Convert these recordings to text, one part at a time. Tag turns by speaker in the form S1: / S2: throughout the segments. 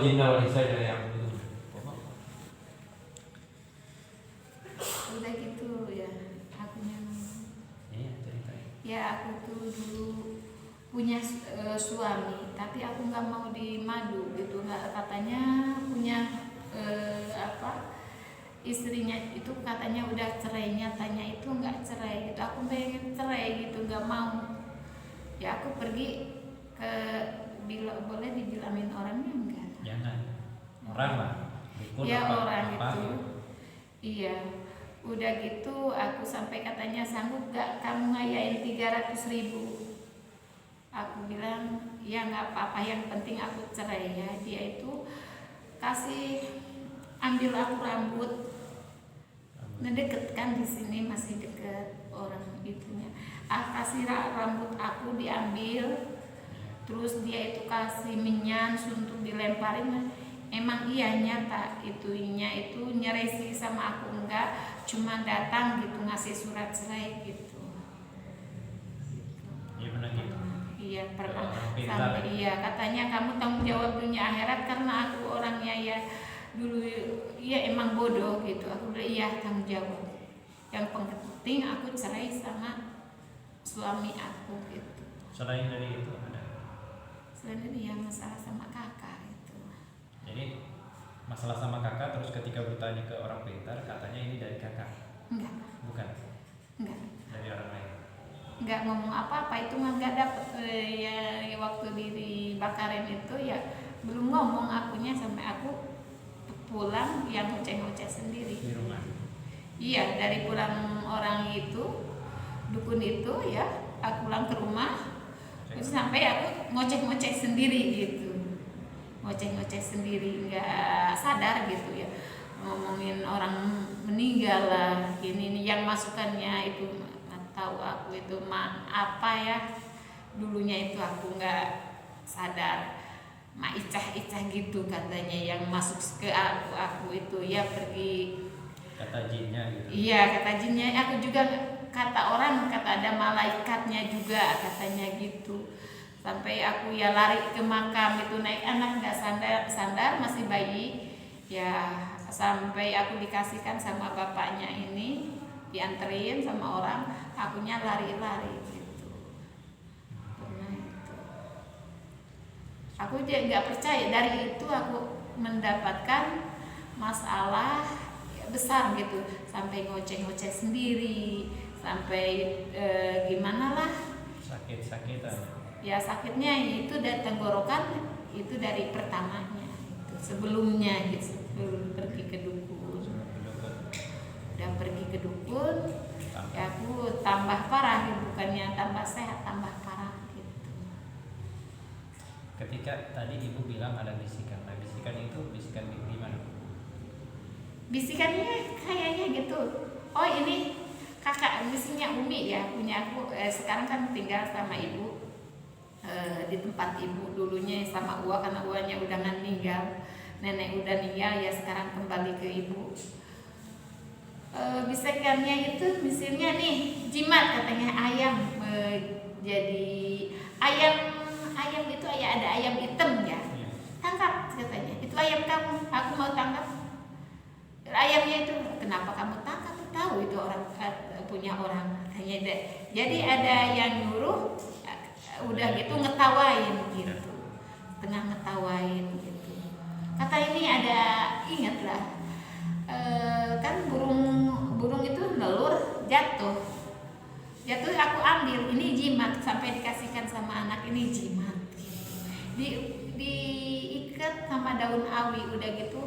S1: jinna wal insa illa liya'budun.
S2: Udah gitu ya, akunya.
S1: Iya, ceritain.
S2: Ya aku tuh dulu punya suami, tapi aku nggak mau dimadu gitu, nggak, katanya punya istrinya itu katanya udah cerai, nyatanya itu nggak cerai gitu. Aku pengen cerai gitu, nggak mau. Ya aku pergi ke, boleh dibilangin orangnya enggak?
S1: Jangan. Orang lah. Dukun
S2: Ya
S1: apa,
S2: orang
S1: apa
S2: itu.
S1: gitu.
S2: Iya. Udah gitu aku sampai katanya, sanggup gak kamu ngayain 300.000? Aku bilang ya nggak apa-apa, yang penting aku cerai ya. Dia itu kasih, ambil aku rambut, ngedeket kan di sini masih deket orang itunya. Kasih rambut aku diambil, terus dia itu kasih minyak suntuk dilemparin. Emang iya nyata itunya itu nyeresi sama aku, enggak cuma datang gitu ngasih surat cerai gitu.
S1: Iya benar gitu.
S2: Iya pernah.
S1: Pintar.
S2: Sampai iya katanya kamu tanggung jawab dunia akhirat, karena aku orangnya ya dulu iya emang bodoh gitu. Aku bilang iya tanggung jawab. Yang penting aku cerai sama suami aku gitu.
S1: Selain dari itu ada.
S2: Selain itu ya masalah sama kakak itu.
S1: Jadi masalah sama kakak, terus ketika bertanya ke orang pintar katanya ini dari kakak.
S2: Enggak.
S1: Bukan.
S2: Enggak.
S1: Dari orang lain.
S2: Enggak ngomong apa-apa, itu mah enggak dapet ya waktu dibakarin itu ya belum ngomong akunya, sampai aku pulang yang ngoceh-ngoceh sendiri
S1: Di rumah.
S2: iya. Dari pulang orang itu, dukun itu ya, aku pulang ke rumah terus sampai aku ngoceh-ngoceh sendiri gitu, ngoceh-ngoceh sendiri, nggak sadar gitu ya, ngomongin orang meninggal lah ini yang masukannya itu. Tahu aku itu apa ya, dulunya itu aku nggak sadar, icah-icah gitu katanya yang masuk ke aku itu ya, pergi
S1: Kata jinnya gitu.
S2: iya kata jinnya. Aku juga kata orang, kata ada malaikatnya juga katanya gitu. Sampai aku ya lari ke makam itu, naik anak nggak sadar masih bayi ya, sampai aku dikasihkan sama bapaknya ini, dianterin sama orang, akunya lari-lari gitu. Pernah itu. Aku juga nggak percaya, dari itu aku mendapatkan masalah besar gitu, sampai ngoceh-ngoceh sendiri, sampai gimana lah.
S1: Sakit-sakitan.
S2: Ya sakitnya itu dari tenggorokan, itu dari pertamanya itu, sebelumnya gitu, sebelum pergi ke dukun. Udah pergi ke dukun ya aku tambah parah, bukannya tambah sehat, tambah parah gitu.
S1: Ketika tadi ibu bilang ada bisikan, nah bisikan itu bisikan di mana?
S2: Bisikannya kayaknya gitu, oh ini kakak, misalnya Umi ya, punya aku sekarang kan tinggal sama ibu di tempat ibu, dulunya sama Uwa karena Uwanya udah meninggal, nenek udah meninggal ya, sekarang kembali ke ibu. Bisikannya itu misalnya nih, jimat katanya ayam, jadi ayam itu ya, ada ayam hitam ya, tangkap katanya, itu ayam kamu, aku mau tangkap ayamnya itu. Kenapa kamu tangkap? Tahu itu orang punya orang katanya. Jadi ada yang nyuruh, udah gitu ngetawain gitu, tengah ngetawain gitu. Kata ini ada, ingatlah kan burung itu nelur, jatuh aku ambil, ini jimat, sampai dikasihkan sama anak, ini jimat gitu. Diikat sama daun awi, udah gitu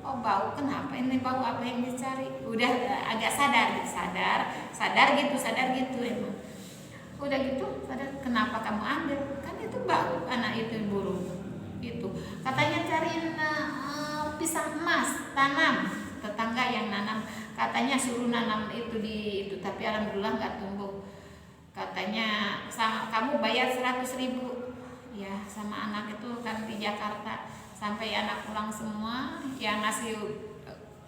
S2: oh bau, kenapa ini bau, apa yang dicari, udah agak sadar gitu emang. Udah gitu sadar, kenapa kamu ambil, kan itu bau, anak itu burung itu katanya cariin pisang emas, tanam, tetangga yang nanam, katanya suruh nanam itu di itu, tapi alhamdulillah nggak tumbuh. Katanya kamu bayar 100.000 ya sama anak itu kan di Jakarta, sampai anak pulang semua yang ngasih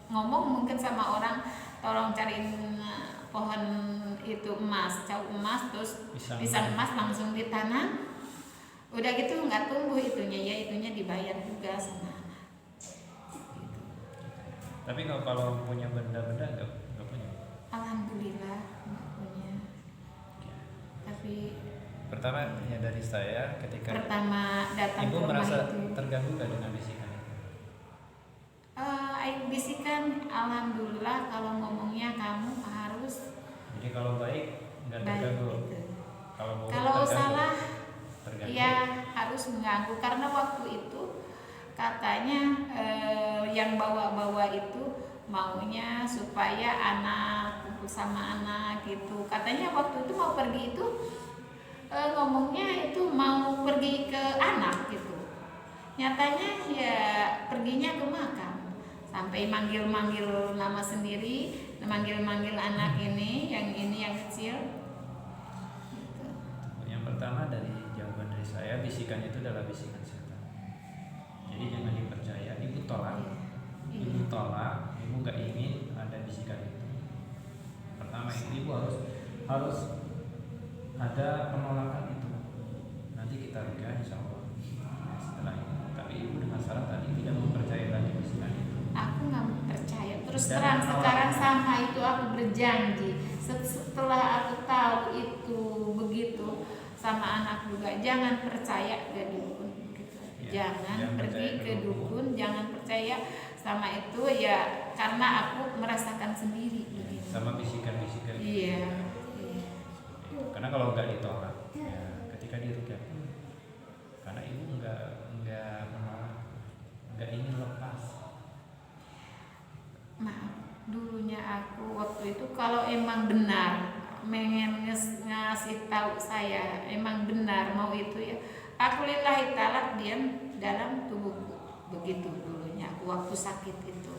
S2: ngomong mungkin sama orang, tolong cariin pohon itu emas, cau emas, terus pisang emas langsung ditanam. Udah gitu nggak tumbuh itunya ya, itunya dibayar juga sama
S1: Tapi kalau punya benda-benda nggak punya.
S2: Alhamdulillah nggak punya.
S1: Ya.
S2: Tapi
S1: Pertama ya dari saya ketika
S2: pertama datang
S1: ibu
S2: ke rumah
S1: merasa
S2: itu,
S1: terganggu gak dengan bisikan itu?
S2: bisikan, alhamdulillah kalau ngomongnya kamu harus
S1: Jadi kalau baik nggak
S2: baik
S1: terganggu.
S2: gitu.
S1: Kalau buruk
S2: Kalau
S1: terganggu.
S2: salah
S1: Terganggu.
S2: ya harus mengganggu karena waktu itu katanya yang bawa-bawa itu maunya supaya anak kumpul sama anak gitu. Katanya waktu itu mau pergi itu ngomongnya itu mau pergi ke anak gitu. Nyatanya ya perginya ke makam. Sampai manggil-manggil nama sendiri, manggil-manggil anak ini yang kecil. Gitu.
S1: Yang pertama dari jawaban dari saya, bisikan itu adalah bisikan setan. Jadi jangan dipercaya. Ibu tolak.
S2: Iya.
S1: Ibu tolak. Ibu nggak ingin ada bisikan itu. Pertama itu ibu harus ada penolakan itu. Nanti kita rukyah insya Allah setelah itu. Tapi ibu dengan syarat tadi tidak mempercayai lagi bisikan itu.
S2: Aku nggak percaya. Terus
S1: Dan
S2: terang
S1: menolak.
S2: sekarang sama itu aku berjanji. Setelah aku tahu itu begitu sama anak juga, jangan percaya ke dukun. Gitu.
S1: Ya,
S2: Jangan pergi
S1: percaya
S2: ke dukun, jangan percaya sama itu ya karena aku merasakan sendiri.
S1: Ya,
S2: Begitu.
S1: sama bisikan-bisikan.
S2: Iya. Iya.
S1: Karena kalau nggak ditolak, ya ketika dirukyah pun, karena ibu nggak menolak, nggak ingin lepas.
S2: Maaf, dulunya aku waktu itu kalau emang benar pengen ngasih tahu saya emang benar mau itu ya aku lillahi ta'ala diam dalam tubuhku begitu dulunya aku waktu sakit itu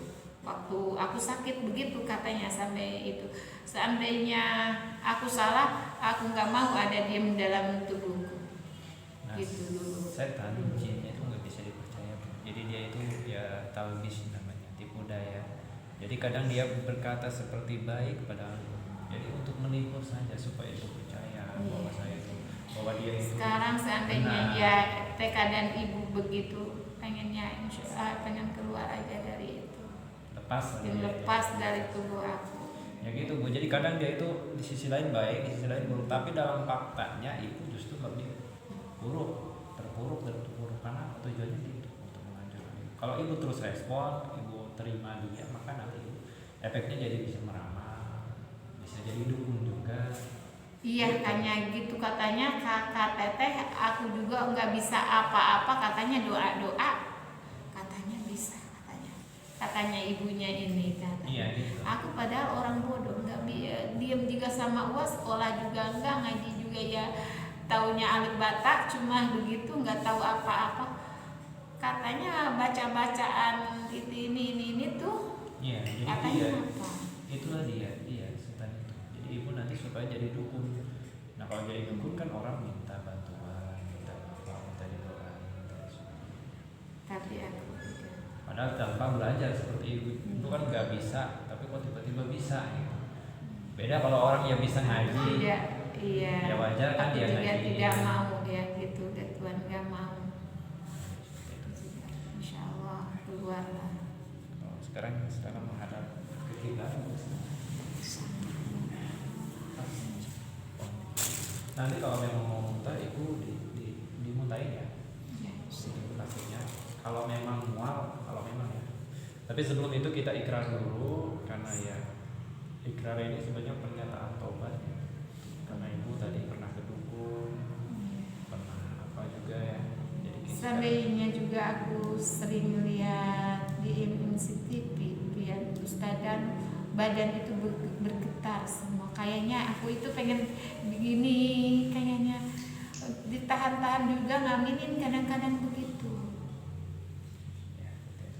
S2: waktu aku sakit begitu katanya sampai itu seandainya aku salah aku nggak mau ada diam dalam tubuhku
S1: Nah,
S2: gitu dulu.
S1: setan jinnya itu nggak bisa dipercaya, Bu. Jadi dia itu ya talbis namanya, tipu daya. Jadi kadang dia berkata seperti baik padahal jadi untuk menipu saja supaya itu percaya bahwa saya itu bahwa dia itu
S2: sekarang seandainya
S1: benar.
S2: dia TK dan ibu begitu pengennya insya Allah pengen keluar aja dari itu
S1: lepas
S2: ingin
S1: dia.
S2: lepas dari tubuh aku
S1: Ya gitu, Bu. Jadi kadang dia itu di sisi lain baik, di sisi lain buruk, tapi dalam faktanya itu justru lebih buruk, terpuruk dan terpuruk karena tujuannya itu untuk menghancurkan ibu. Kalau ibu terus respon, ibu terima dia, maka nanti ibu efeknya jadi bisa meramal, bisa jadi dukun juga.
S2: iya katanya gitu katanya kakak teteh aku juga nggak bisa apa-apa katanya doa-doa katanya bisa katanya ibunya ini katanya
S1: Iya gitu.
S2: aku padahal orang bodoh nggak diem juga sama uas sekolah juga enggak ngaji juga ya taunya alif batak cuma begitu nggak tahu apa-apa katanya baca-bacaan ini tuh
S1: Iya, jadi
S2: katanya
S1: dia
S2: apa
S1: itulah dia setan itu. Jadi ibu nanti supaya jadi dukun. Nah kalau jadi dukun kan orang minta bantuan, minta apa, minta didoain, minta disuruh.
S2: tapi aku tidak
S1: Padahal tanpa belajar seperti itu kan nggak bisa, tapi kok tiba-tiba bisa gitu. Beda kalau orang yang bisa ngaji,
S2: tidak iya
S1: ya wajar kan
S2: aku
S1: dia
S2: juga
S1: ngaji.
S2: tidak mau ya gitu dan Tuhan nggak mau Insya Allah keluarlah
S1: Kalau sekarang menghadap ke kiblat. Nanti kalau memang mau muntah, ibu dimuntahin ya.
S2: ya,
S1: Itu kasusnya. Kalau memang mual, kalau memang ya. Tapi sebelum itu kita ikrar dulu karena ya ikrar ini sebenarnya pernyataan tobat ya. Karena ibu tadi pernah ke dukun, pernah apa juga ya. Jadi kita
S2: seandainya juga aku sering lihat di MCTV lihat ustadzan badan itu bergetar semua kayaknya aku itu pengen begini kayaknya ditahan-tahan juga ngaminin kadang-kadang begitu
S1: ya, gitu.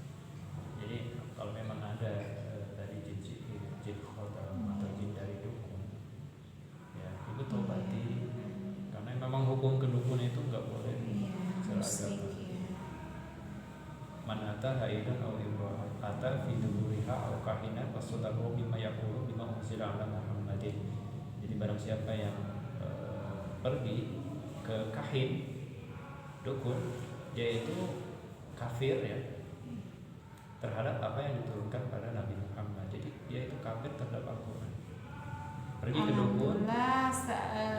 S1: Jadi kalau memang ada dari jin khodam atau jin dari dukun, ya ibu tobati. Karena memang hukum ke dukun itu nggak boleh
S2: iya
S1: secara
S2: musik
S1: agama.
S2: ya
S1: Man ata haidan aw imra'ah ata fi duburiha aw kahinan fasadahu bima yaqulu bima unzila ala Muhammadin. Jadi barang siapa yang pergi ke kahin dukun, dia itu kafir ya. terhadap apa yang diturunkan pada Nabi Muhammad. Jadi dia itu kafir terhadap Al-Quran. Pergi ke dukun.
S2: Alhamdulillah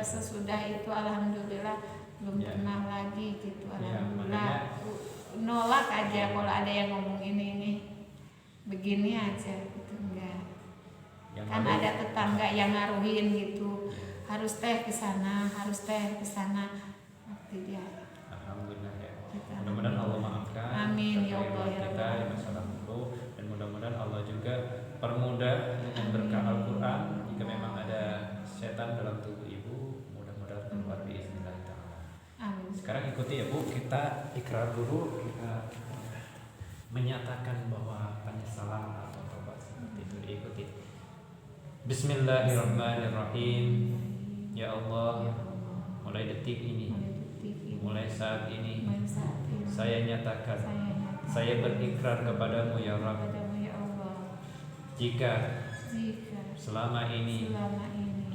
S2: sesudah itu alhamdulillah belum
S1: Ya.
S2: pernah lagi gitu.
S1: Ya,
S2: Alhamdulillah nolak aja kalau ada yang ngomong ini begini aja gitu enggak.
S1: Yang
S2: Kan
S1: lalu,
S2: ada tetangga yang ngaruhin gitu. Harus teh ke sana, harus teh ke sana. Nanti dia
S1: alhamdulillah ya.
S2: kita.
S1: Mudah-mudahan Allah maafkan
S2: Amin, ya
S1: kekeliruan
S2: Allah, ya
S1: kita
S2: Allah.
S1: di masa lalu, dan mudah-mudahan Allah juga permudah dengan berkah
S2: Amin.
S1: Al-Quran. Jika memang ada setan dalam tubuh ibu, mudah-mudahan keluar biiznillah ta'ala.
S2: Amin.
S1: Sekarang ikuti ya Bu, kita ikrar dulu, kita menyatakan bahwa penyesalan atau tobat seperti itu diikuti. Bismillahirrahmanirrahim. Ya Allah, mulai detik ini, mulai saat ini, saya nyatakan, saya berikrar kepadamu ya Rabb,
S2: Kepadamu ya Allah,
S1: jika
S2: jika
S1: selama ini
S2: selama ini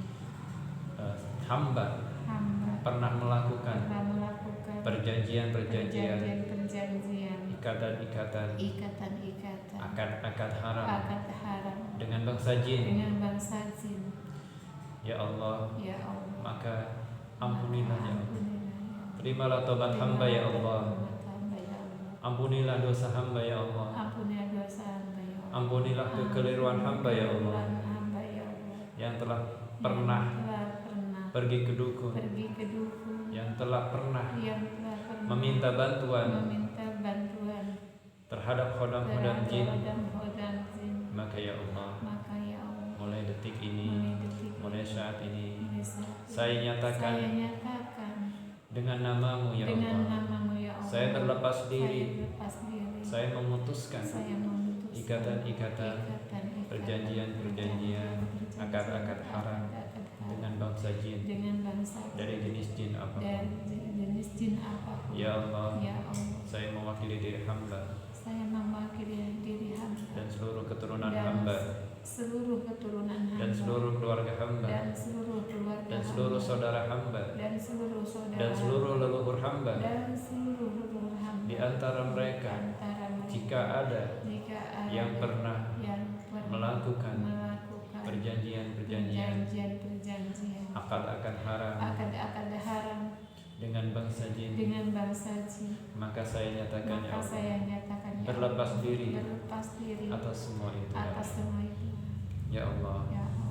S1: hamba
S2: hamba
S1: pernah melakukan
S2: pernah melakukan
S1: perjanjian-perjanjian,
S2: perjanjian,
S1: ikatan-ikatan,
S2: ikatan-ikatan,
S1: akad-akad haram
S2: akad haram
S1: dengan bangsa jin,
S2: dengan bangsa jin,
S1: ya Allah,
S2: ya Allah,
S1: maka ampunilah ya Allah.
S2: ampunilah ya Allah.
S1: Terimalah tobat hamba ya Allah.
S2: Tobat hamba ya Allah.
S1: Ampunilah dosa hamba ya Allah.
S2: Ampunilah dosa hamba ya Allah.
S1: Ampunilah kekeliruan hamba ya Allah,
S2: Kekeliruan hamba ya Allah.
S1: yang telah pernah
S2: Yang telah pernah
S1: pergi ke dukun,
S2: pergi ke dukun,
S1: yang telah pernah
S2: yang telah pernah
S1: meminta bantuan
S2: meminta bantuan
S1: terhadap khodam-khodam jin,
S2: hodam jin.
S1: maka ya Allah,
S2: Maka ya Allah,
S1: mulai detik ini,
S2: mulai detik
S1: mulai saat ini,
S2: ini saat
S1: saya nyatakan
S2: saya nyatakan
S1: dengan namamu ya
S2: dengan
S1: Allah,
S2: namamu ya Allah,
S1: saya berlepas diri,
S2: saya berlepas diri,
S1: saya memutuskan
S2: saya memutuskan
S1: ikatan-ikatan,
S2: ikatan-ikatan,
S1: perjanjian-perjanjian, akad-akad haram
S2: akad-akad haram
S1: dengan bangsa jin,
S2: dengan bangsa
S1: dari jenis jin apapun.
S2: dan jenis jin apapun.
S1: Ya Allah,
S2: Ya Allah,
S1: saya mewakili diri hamba
S2: saya mewakili diri hamba
S1: dan seluruh keturunan
S2: dan
S1: hamba
S2: seluruh keturunan hamba
S1: dan seluruh keluarga hamba
S2: dan seluruh keluarga
S1: dan seluruh
S2: hamba,
S1: saudara hamba
S2: dan seluruh saudara
S1: dan seluruh leluhur hamba
S2: dan seluruh leluhur hamba
S1: di antara mereka,
S2: antara mereka,
S1: jika ada
S2: jika ada
S1: yang pernah
S2: yang pernah
S1: melakukan
S2: melakukan
S1: perjanjian-perjanjian,
S2: perjanjian
S1: akad-akad haram
S2: akad-akad haram
S1: dengan bangsa jin,
S2: dengan bangsa jin,
S1: maka saya nyatakan ya
S2: maka
S1: Allah,
S2: saya nyatakan ya
S1: berlepas
S2: Allah,
S1: diri
S2: berlepas diri
S1: atas semua itu ya
S2: atas
S1: Allah.
S2: semua itu
S1: Ya Allah,
S2: ya Allah.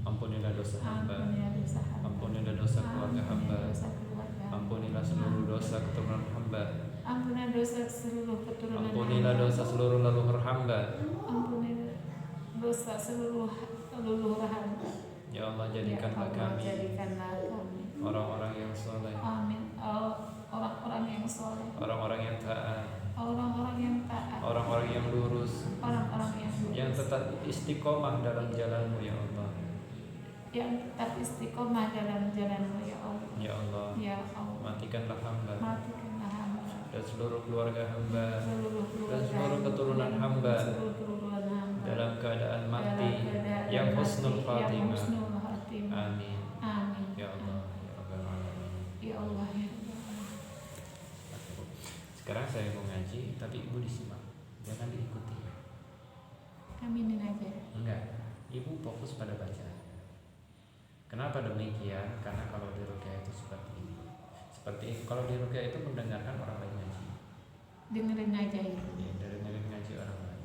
S1: ampunilah dosa hamba,
S2: Ampunilah dosa hamba,
S1: ampunilah dosa keluarga hamba,
S2: Ampunilah dosa keluarga hamba.
S1: ampunilah seluruh dosa keturunan hamba,
S2: Ampunilah dosa seluruh keturunan
S1: ampunilah
S2: hamba.
S1: dosa seluruh leluhur hamba.
S2: Ampunilah dosa seluruh leluhur hamba.
S1: Ya Allah,
S2: Ya
S1: jadikanlah
S2: Allah,
S1: kami
S2: jadikanlah kami
S1: orang-orang yang soleh,
S2: amin. Orang-orang yang soleh,
S1: orang-orang yang taat,
S2: orang-orang yang taat,
S1: orang-orang yang lurus,
S2: orang-orang yang lurus,
S1: yang tetap istiqomah dalam jalanmu ya Allah.
S2: yang tetap istiqomah dalam jalanmu ya Allah.
S1: Ya Allah,
S2: Ya Allah,
S1: matikanlah hamba
S2: matikanlah hamba
S1: dan seluruh keluarga hamba
S2: seluruh keluarga
S1: dan seluruh keturunan
S2: dan
S1: hamba
S2: seluruh keturunan hamba
S1: dalam keadaan mati
S2: dalam keadaan
S1: yang
S2: mati,
S1: husnul
S2: yang
S1: khatimah.
S2: husnul khatimah.
S1: Amin.
S2: Amin.
S1: Ya Allah, ya Rabbal Alamin.
S2: Ya Allah ya.
S1: Sekarang saya mau ngaji, tapi ibu disimak, jangan diikuti.
S2: Aminin aja.
S1: Enggak, ibu fokus pada bacaan. Kenapa demikian? Karena kalau di ruqyah itu seperti ini. Kalau di ruqyah itu mendengarkan orang lain ngaji.
S2: Dengerin aja itu.
S1: Ya, dengerin ngaji orang lain.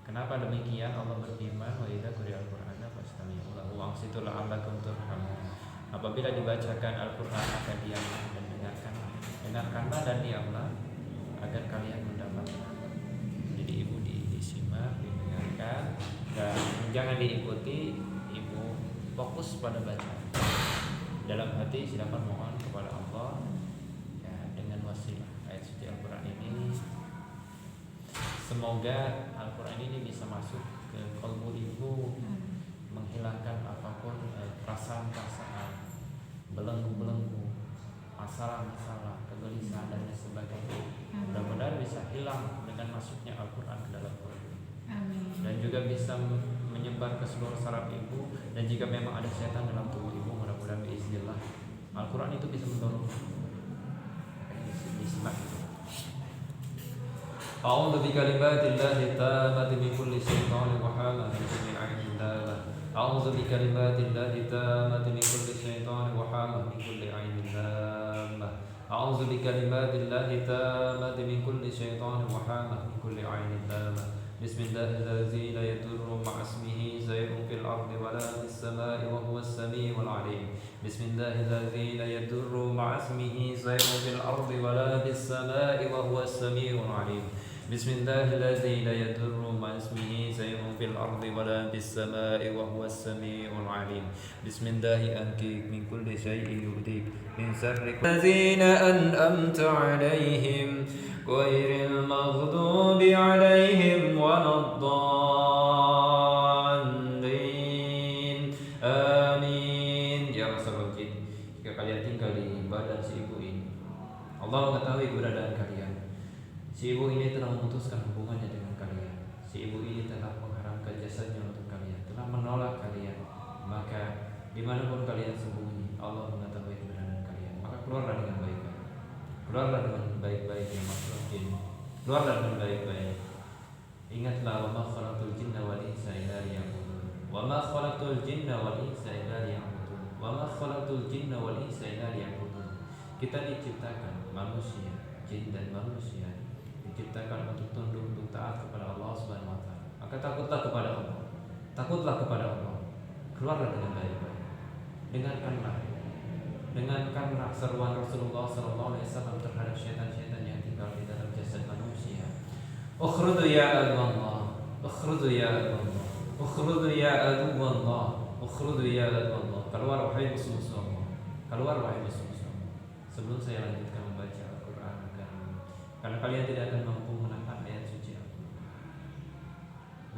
S1: Kenapa demikian? Allah berfirman, wa idza quri'al qur'ana fastami'u lahu wa ansitu la'allakum turhamun. Apabila dibacakan Al-Qur'an maka diamlah dan dengarkanlah dan diamlah agar kalian mendapatkan. Jadi ibu disimak, didengarkan dan jangan diikuti. Ibu fokus pada bacaan. Dalam hati silakan mohon kepada Allah ya, dengan wasilah ayat suci Al-Qur'an ini. Semoga Al-Quran ini bisa masuk ke kalbu ibu, menghilangkan apapun perasaan-perasaan, belenggu-belenggu, masalah-masalah, kegelisahan dan lain sebagainya. Mudah-mudahan bisa hilang dengan masuknya Al-Quran ke dalam kalbu.
S2: Amin.
S1: Dan juga bisa menyebar ke seluruh saraf ibu. Dan jika memang ada setan dalam tubuh ibu, mudah-mudahan biiznillah Al-Quran itu bisa mendorong. Disimak itu.
S3: أعوذ بكلمات الله التامة من كل شيطان وحامة من كل عين لامة أعوذ بكلمات الله التامة من كل شيطان وحامة من كل عين لامة أعوذ بكلمات الله التامة من كل شيطان وحامة من كل عين لامة بسم الله الذي لا يضر مع اسمه شيء في الأرض ولا في السماء وهو السميع العليم بسم الله الذي لا يضر مع اسمه شيء في الأرض ولا في السماء وهو السميع العليم بسم الله الذي لا يضر مع اسمه شيء في الأرض ولا في السماء وهو السميع العليم بسم الله أنكيك من كل شيء يؤذيك من شر الذين أنأمت عليهم غير المغضوب عليهم ولا الضالين آمين ya Rasulullah. Jika kalian tinggal di badan si ibu ini, Allah mengetahui keberadaan kalian. Si ibu ini telah memutuskan hubungannya dengan kalian. Si ibu ini telah mengharamkan jasadnya untuk kalian, telah menolak kalian. Maka dimanapun kalian sembunyi, Allah mengetahui keberadaan kalian. Maka keluarlah dengan baik-baik. Keluarlah dengan baik-baik ya makhluk jin. Keluarlah dengan baik-baik. Ingatlah wa ma khalaqtul jinna wal insa illa liya'budun. Wa ma khalaqtul jinna wal insa illa liya'budun. Wa ma khalaqtul jinna wal insa illa liya'budun. Kita diciptakan manusia, jin dan manusia diciptakan untuk tunduk, untuk taat kepada Allah Subhanahu wa taala. Maka takutlah kepada Allah. Takutlah kepada Allah. Keluarlah dengan baik-baik. Dengarkanlah seruan Rasulullah sallallahu alaihi wasallam terhadap syaitan-syaitan yang tinggal di dalam jasad manusia. Ukhrudu ya Allah. Ukhrudu ya Allah. Ukhrudu ya Allah. Ukhrudu ya Allah. Keluar wahai musuh-musuh Allah. Keluar wahai musuh-musuh Allah. Sebelum saya lanjutkan membaca Al-Qur'an karena kalian tidak akan mampu menahan ayat suci Al-Qur'an.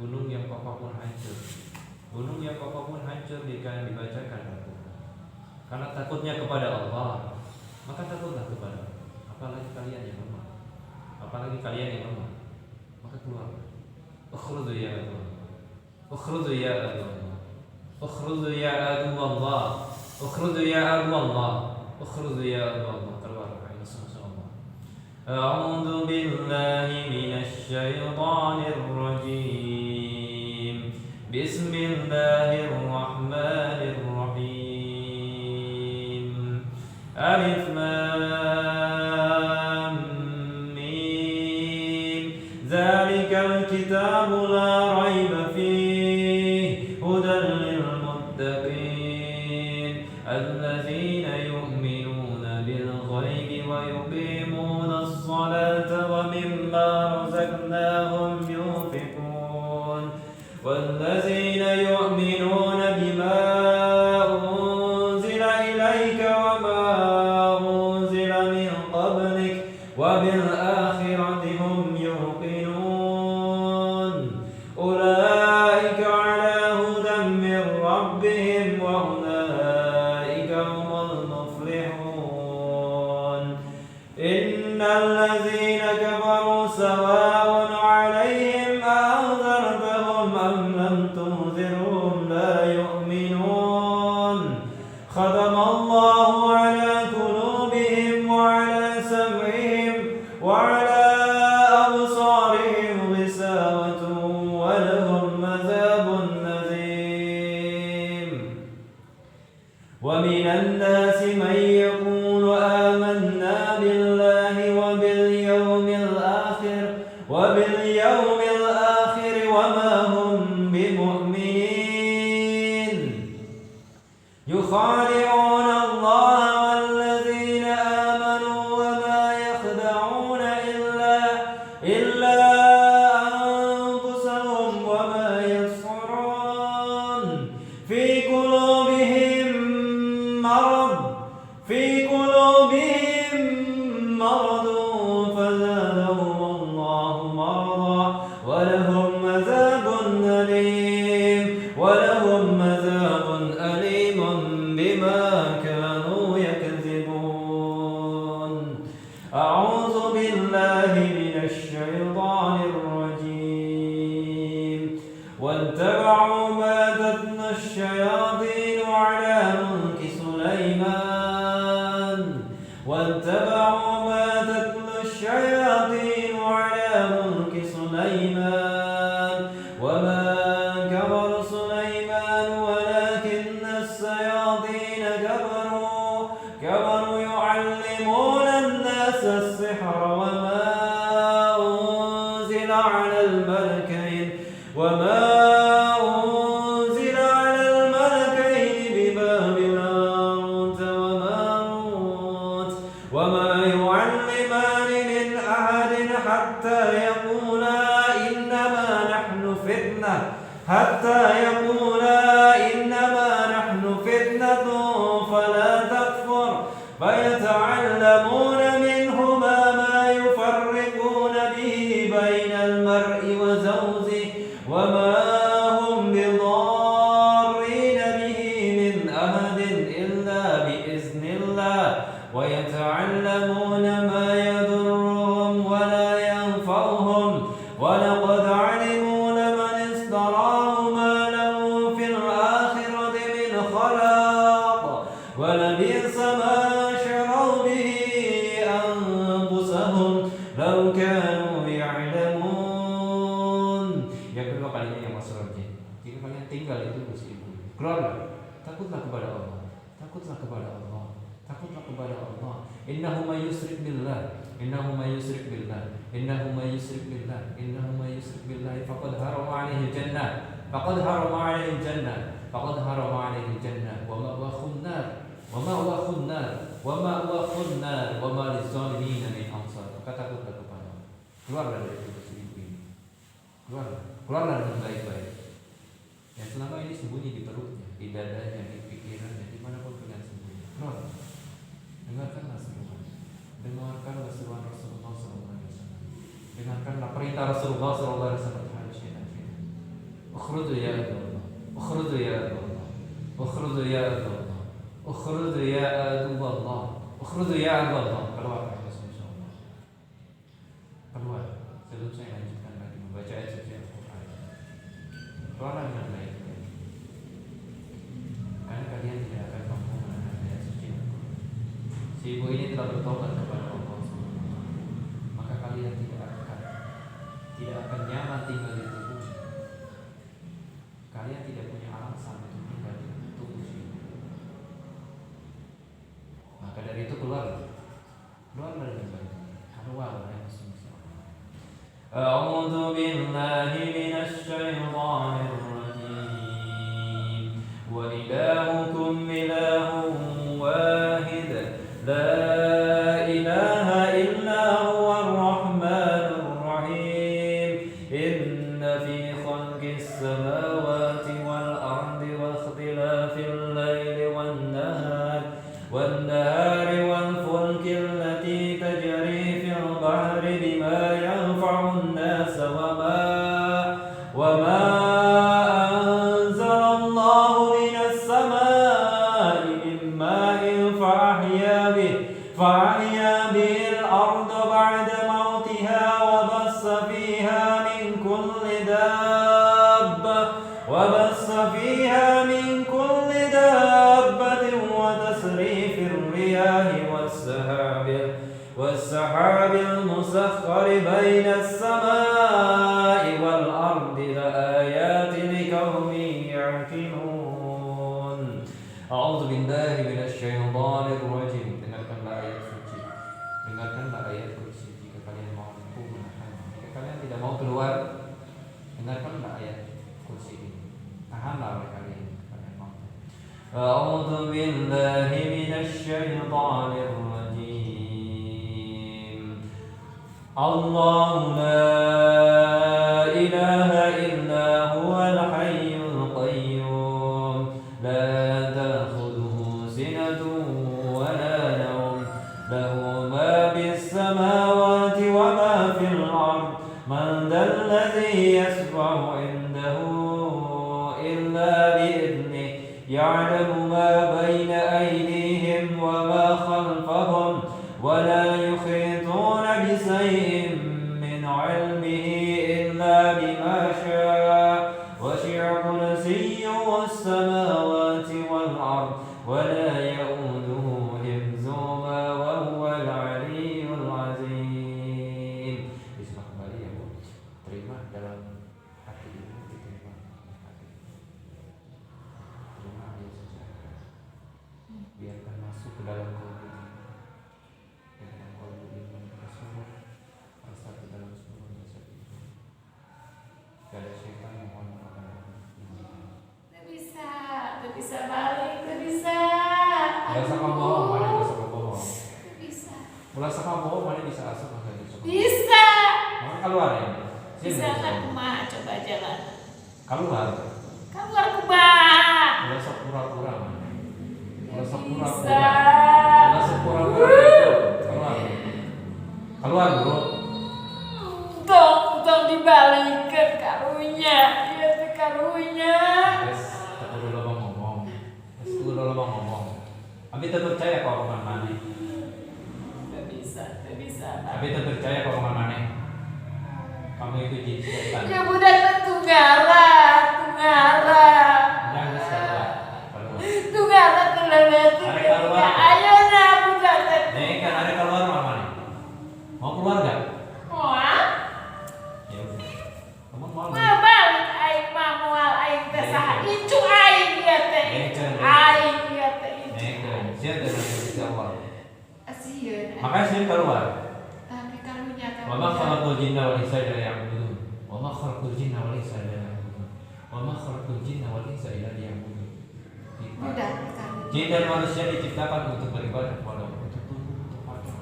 S3: Gunung yang kokoh pun hancur. Gunung yang kokoh pun hancur jika dibacakan Al-Qur'an. Karena takutnya kepada Allah, maka takutlah kepada Allah. Apalagi kalian yang lemah, apalagi kalian yang lemah, maka keluar. Ukhrudu ya Allah. Ukhrudu ya Allah. Ukhrudu ya Allah. Ukhrudu ya Allah. Ukhrudu ya Allah. Keluar wahai musuh-musuh Allah. A'udzu billahi minasy syaithanir rajim. Bismillahirrahmanirrahim. Alif Lam Mim. Dzalikal kitabu la raiba fihi hudan lil muttaqin alladzina yu'minuna bil ghaibi wa yuqimuna as-salata wa mimma razaqnahum yunfiqun والذين يؤمنون بما أنزل إليك وما أنزل من قبلك وبالآخرة هم يوقنون أولئك على هدى من ربهم وأولئك هم المفلحون إن الذين كفروا سواء عليهم أنذرتهم أم لم تنذرهم لا يؤمنون ختم الله على قلوبهم وعلى سمعهم وعلى أبصارهم غشاوة ولهم عذاب أليم ومن الناس من يقول آمنا بالله وباليوم الآخر وما هم بمؤمنين يخادعون الله والذين آمنوا وما يخدعون إلا أنفسهم وما يشعرون في قلوبهم مرض فزادهم الله مرضا ولهم عذاب أليم بما كانوا يكذبون أعوذ بالله من الشيطان الرجيم واتبعوا ما تتلو الشياطين على ملك سليمان واتبعوا ما تتلو الشياطين على ملك على الملكين ببابل هاروت وماروت وما يعلمان من أحد حتى يقولا إنما نحن فتنة فلا تكفر فيتعلمون منهما ما يفرقون به بين المرء وزوجه وما هم بضارين به من أحد إلا بإذن الله ويتعلمون ما يضرهم ولا ينفعهم ولقد علموا لمن اشتراه ما له في الآخرة من خلاق ولبئس ما شروا به أنفسهم لو كانوا يعلمون. Yang kedua kalinya yang masuk surga. Jika kalian tinggal itu bersih ibu, keluarlah. Takutlah kepada Allah. Takutlah kepada Allah. Takutlah kepada Allah. Innahu may yusyrik billah. Innahu may yusyrik billah. Innahu may yusyrik billah. Innahu may yusyrik billah faqad harama 'alaihi jannah. Faqad harama 'alaihi jannah. Faqad harama 'alaihi jannah wa ma'wahu an-nar. Wa ma'wahu an-nar. Wa ma'wahu an-nar wa ma liz-zalimin min ansar. Takutlah kepada Allah. Keluarlah dari situasi ini. Keluarlah dengan baik-baik. Yang selama ini sembunyi di perutnya, di dadanya, di pikirannya, dimanapun kalian sembunyi. Keluar. Dengarkanlah seruan. Dengarkanlah seruan Rasulullah SAW. Dengarkanlah perintah Rasulullah SAW terhadap syaitan. Ukhrudu ya Allah. Ukhrudu ya Allah. Ukhrudu ya Allah. Ukhrudu ya Allah. Ukhrudu ya Allah. Keluar. Keluar. Sebelum saya lanjutkan lagi membaca ayat suci Al-Quran. Keluarlah dengan baik-baik. Karena kalian tidak akan mampu menahan ayat suci Al-Quran. Si ibu ini telah bertobat kepada Allah SWT. Maka kalian tidak akan nyaman tinggal di tubuh. Kalian tidak punya alasan untuk tinggal di tubuh si ibu. Maka dari itu keluarlah dengan baik-baik. Keluarlah yang semestinya. أعوذ بالله من الشيطان الرجيم وإلهكم إله واحد لا إله إلا هو الرحمن الرحيم إن في خلق السماوات والأرض واختلاف الليل والنهار والفلك التي تجري في البحر بما ينفع الناس وما أنزل الله من السماء من ماء فأحيا به الأرض بعد موتها وبث فيها من كل دابة وتصريف الرياح والسحاب المسخر بين السماء والأرض لآيات لقوم يعقلون. أعوذ بالله من الشيطان الرجيم. Dengarkanlah ayat suci. Dengarkanlah ayat kursi jika kalian mampu menahan. Jika kalian tidak mau keluar, dengarkanlah ayat kursi ini. Tahanlah oleh kalian mampu. A'udzu billahi minasyaitonir rajim. Allahu la ilaha illa huwal hayyul qayyum la ta'khudhuhu sinatun wa la nawm lahu ma bis samawati wa ma fil ard man dhal ladzi yashfa'u 'indahu illa bi idhnihi ya'lamu ma bayna aydihim wa ma khalfahum wa la yuhituna bi shay'in min 'ilmihi illa bima sha'a wasi'a kursiyyuhu as-samawati wal ard wa la ya'uduhu hifdhuhuma wa huwal 'aliyyul 'azim. Bisa kembali ya Bu. Terima dalam hati ibu, diterima dalam hati. Terima ya saja. Biarkan masuk ke dalam kalbu ini. Dengan kalbu ini bersumber rasa ke dalam seluruh jasad ibu. Jika ada syaitan mohon maaf.
S2: Gak bisa balik, gak bisa.
S3: Merasa kamu bohong, mana merasa kamu bohong?
S2: Gak bisa.
S3: Merasa kamu bohong, mana bisa asal maka bisa.
S2: Bisa.
S3: Mau keluar ya?
S2: Bisa aku mah coba jalan.
S3: Keluar.
S2: Keluar kubah.
S3: Merasa pura-pura mana? Merasa
S2: Bisa.
S3: pura-pura. Merasa pura-pura. Keluar. Keluar bro.
S2: Tong dibalikin karunya. Iya tuh karunya.
S3: Yes, aku dulu bang ngomong. Yes, aku dulu bang ngomong. Abi terpercaya kau omongan mana?
S2: Gak bisa.
S3: Abi terpercaya kau omongan mana? Kamu itu jin setan.
S2: Ya budak tunggara.
S3: Jangan keluar. Keluar.
S2: Tunggara terlelet.
S3: Ada keluar.
S2: Ayo nah budak.
S3: Nih kan ada keluar mana nih? Mau keluar gak?
S2: Wah,
S3: Ya udah. Kamu mau?
S2: mau balik aing mah moal aing teh saha icu aing ieu teh. Aing ieu teh icu.
S3: Nih kan, siapa yang bisa keluar?
S2: Asieun.
S3: Makanya sih keluar.
S2: Tapi karunya kan.
S3: Wa ma khalaqul jinna wal insa illa liya'budun. Wa ma khalaqul jinna wal insa illa liya'budun. Wa ma khalaqul jinna wal insa illa liya'budun.
S2: Udah karunya.
S3: Jin dan manusia diciptakan untuk beribadah kepada Allah, untuk tunduk, untuk patuh.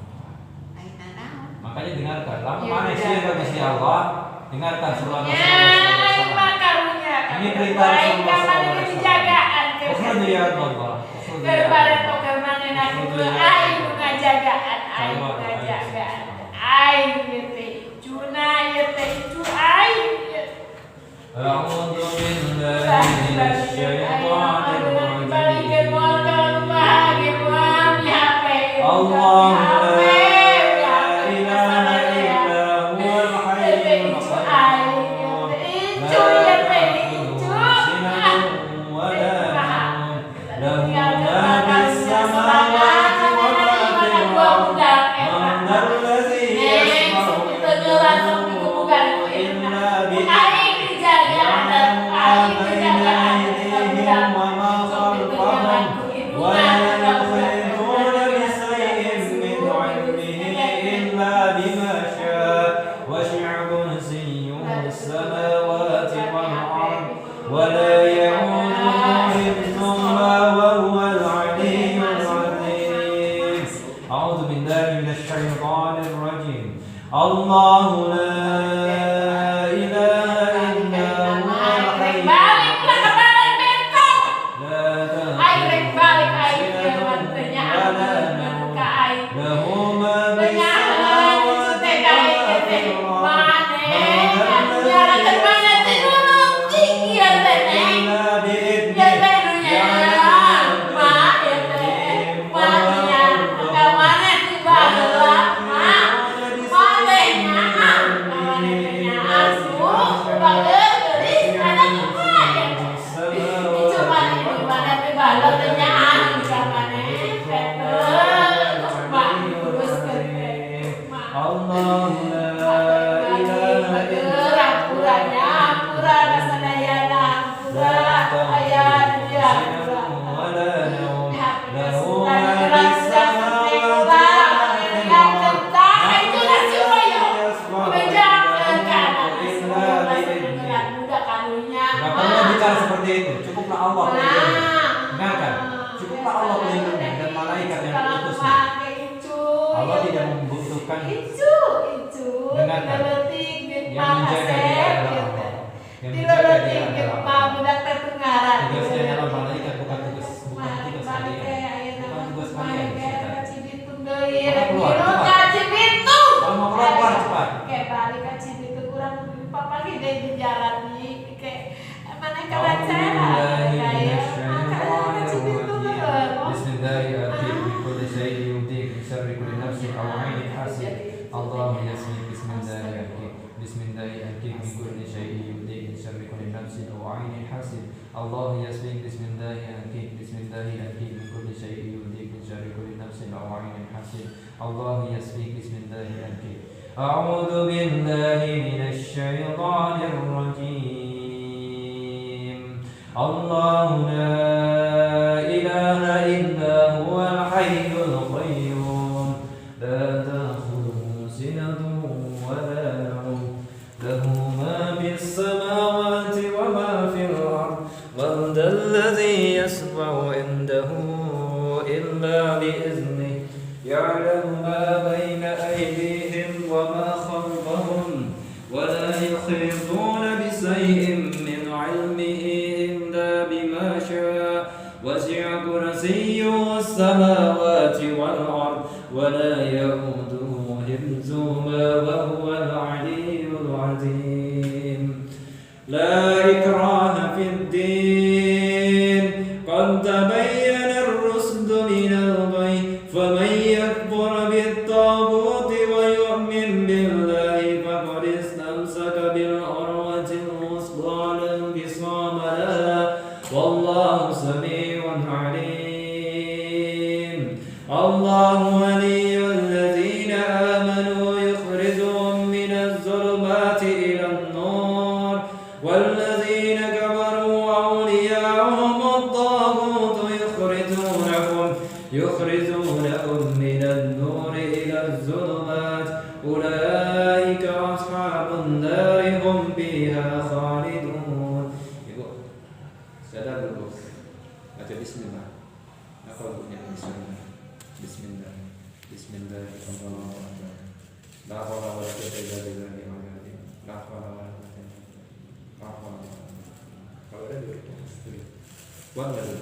S2: Aing naon?
S3: Makanya dengarkan, lama
S2: Ya
S3: mana
S2: udah.
S3: sih bagi si Allah? Dengarkan seruan
S2: Ya,
S3: Rasulullah
S2: aing mah
S3: SAW.
S2: karunya.
S3: Ini perintah
S2: Aing
S3: Rasulullah
S2: kamar
S3: SAW.
S2: ini dijagaan.
S3: Ukhruju ya Allah. Ukhruju ya
S2: Daripada
S3: Allah.
S2: tong kemana nak
S3: Ukhruju
S2: itu
S3: ya
S2: aing
S3: Allah.
S2: ngajagaan, aing
S3: Keluar,
S2: ngajagaan. Aing ieu teh cuna ieu teh icu aing ieu.
S3: A'udzu billahi minasy syaithanir rajim. Allah la ilaha illa huwal hayyul qayyum. La ta'khudhuhu sinatun wa la nawm. Lahu ma fis samawati wa ma fil ardi. Man alladhi yashfa'u indahu illa bi'idhnihi. Ya'lamu ma bayna aydihim wa ma khalfahum. Wa la yuhituna bi shay'in min 'ilmihi illa bima sha'a. Wasi'a kursiyyuhu as-samawati wal ard. Wa la ya'uduhu hifdhuhuma wa huwal 'aliyyul 'azim. A'udzu billahi minasy syaithanir rajim. Allahu la ilaha illa huwal hayyul lahu ma fis samawati wa ma fil ardi. Illa bi'idhnihi. Ya'lamu ma bayna aydihim wa ma Allahu la ilaha illa Gak perlu bicara seperti itu. Cukuplah Allah pelindungnya. Dengarkan. Cukuplah Allah pelindungnya dan malaikat yang diutusnya. Allah tidak membutuhkan Dengarkan. Yang menjaga dia adalah Allah. Yang menjaga dia adalah Allah. Tugasnya adalah malaikat, bukan tugas kalian. Bukan tugas kalian. Kalau mau keluar cepat.
S2: Kayak balik ke Cibitung kurang papa gede di jalan nih kayak mana kalah
S3: Allah yasmik bismillahirrahmanirrahim. Bismillahirrahmanirrahim. Min kulli syai'in yudhik min syarri kulli nafsin aw 'ainin hasid. Allah yasmik bismillahirrahmanirrahim. Bismillahirrahmanirrahim. Min kulli syai'in yudhik min syarri kulli nafsin aw 'ainin hasid. Allah yasmik bismillahirrahmanirrahim. A'udzu billahi minasy syaithanir rajim. Allahu la ilaha illa huwal hayyul qayyum. La ta'khudhuhu sinatun wa la nawm. Lahu ma fis samawati الذي يشفع عنده إلا بإذنه يعلم ما بين أيديهم وما خلفهم ولا يحيطون بشيء من علمه إلا بما شاء وسع كرسيه السماوات والأرض ولا يئوده حفظهما وهو العلي العظيم لا إكراه في الدين قد تبين الرشد من الغي فمن يكفر بالطاغوت ويؤمن بالله فقد استمسك بالعروة الوثقى لا انفصام لها والله سميع عليم الله ولي الذين آمنوا يخرجهم من الظلمات إلى النور والذين كفروا أولياءهم الطاغوت يخرجونهم من النور إلى الظلمات أولئك أصحاب النار هم فيها خالدون. Ibu, sadar dulu. Baca bismillah. Apa bunyinya bismillah? Bismillah. Bismillahirrahmanirrahim. La haula wa la quwwata illa billahi al-aliyyil azim. La haula wa la quwwata illa billah. La haula wa la quwwata illa billah. Kalau ada dulu. Buat dulu.